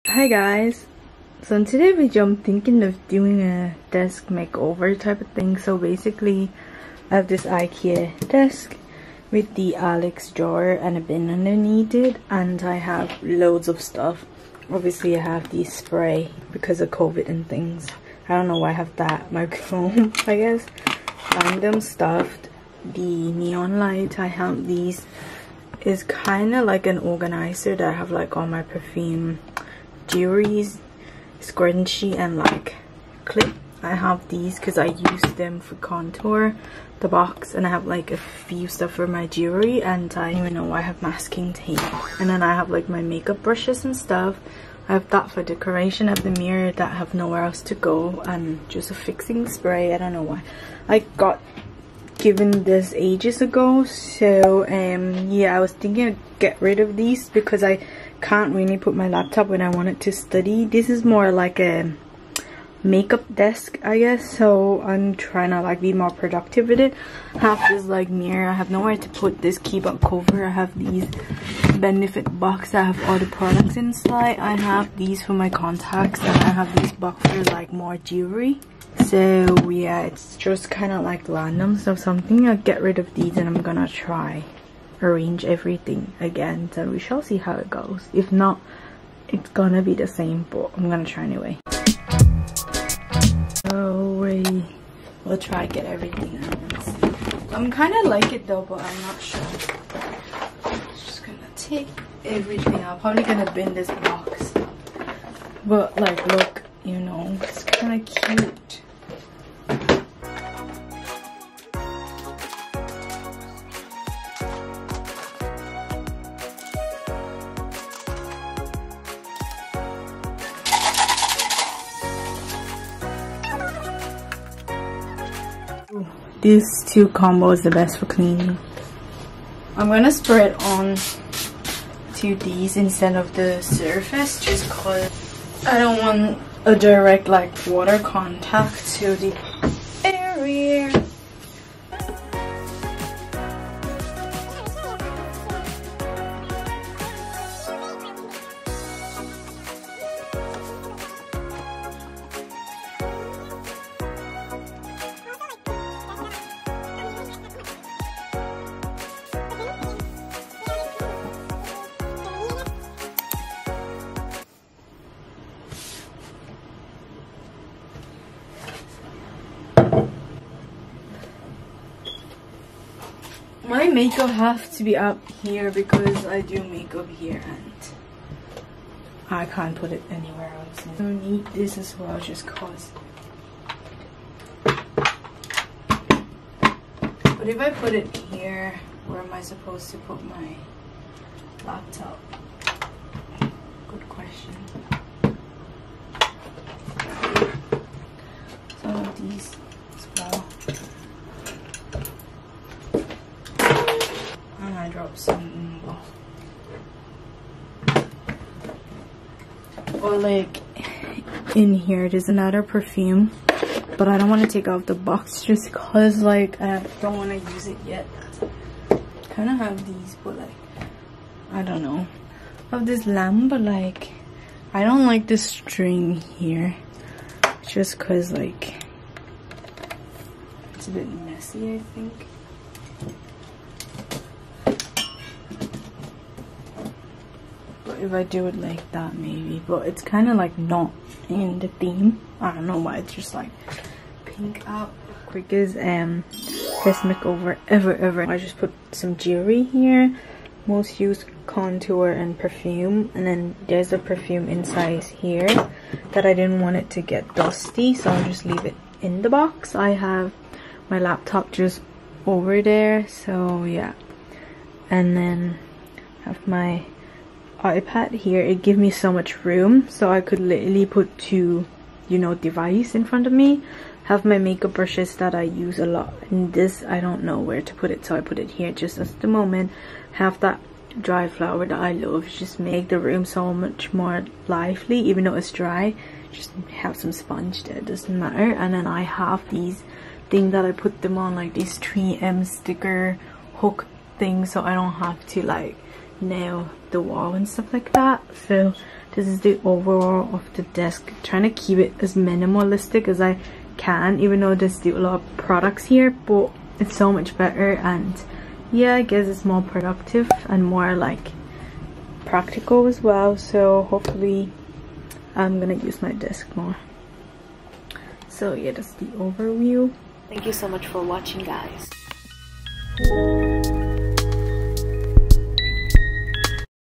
Hi guys, so in today's video I'm thinking of doing a desk makeover type of thing. So basically I have this IKEA desk with the Alex drawer and a bin underneath it, and I have loads of stuff. Obviously I have the spray because of COVID and things. I don't know why I have that, microphone I guess, random stuffed, the neon light. I have these, is kind of like an organizer that I have like all my perfume, jewelries, scrunchie and like clip. I have these because I use them for contour, the box, and I have like a few stuff for my jewelry, and I don't even know why I have masking tape. And then I have like my makeup brushes and stuff. I have that for decoration. I have the mirror that I have nowhere else to go, and just a fixing spray. I don't know why I got given this ages ago. So yeah, I was thinking of get rid of these because I can't really put my laptop when I want it to study. This is more like a makeup desk, I guess, so I'm trying to like be more productive with it. I have this like mirror. I have nowhere to put this keyboard cover. I have these benefit box that have all the products inside. I have these for my contacts, and I have these box for like more jewelry. So yeah, it's just kind of like random. So something I'll get rid of these, and I'm gonna try arrange everything again, so we shall see how it goes. If not, it's gonna be the same, but I'm gonna try anyway. So we'll try to get everything out. I'm kind of like it though, but I'm not sure. Just gonna take everything out. Probably gonna bin this box, but like look, you know, it's kind of cute. These two combo is the best for cleaning. I'm gonna spread on to these instead of the surface, just cause I don't want a direct like water contact to the area. My makeup have to be up here because I do makeup here and I can't put it anywhere else. I don't need this as well just cause. But if I put it here, where am I supposed to put my laptop? Good question. Some of these as well. I dropped some or like in here there's another perfume, but I don't want to take off the box just because like I don't want to use it yet. Kind of have these, but like I don't know, I have this lamp, but like I don't like the string here just because like it's a bit messy, I think. If I do it like that maybe, but it's kind of like not in the theme. I don't know why, it's just like pink out. Quickest best makeover ever. I just put some jewelry here, most used contour and perfume, and then there's a perfume inside here that I didn't want it to get dusty, so I'll just leave it in the box. I have my laptop just over there, so yeah, and then have my iPad here. It gives me so much room, so I could literally put two, you know, device in front of me. Have my makeup brushes that I use a lot, and this I don't know where to put it, so I put it here just at the moment. Have that dry flower that I love, just make the room so much more lively even though it's dry. Just have some sponge there, doesn't matter. And then I have these things that I put them on, like these 3M sticker hook things, so I don't have to like nail the wall and stuff like that. So this is the overall of the desk. Trying to keep it as minimalistic as I can, even though there's still a lot of products here, but it's so much better. And yeah, I guess it's more productive and more like practical as well. So hopefully I'm gonna use my desk more. So yeah, that's the overview. Thank you so much for watching, guys.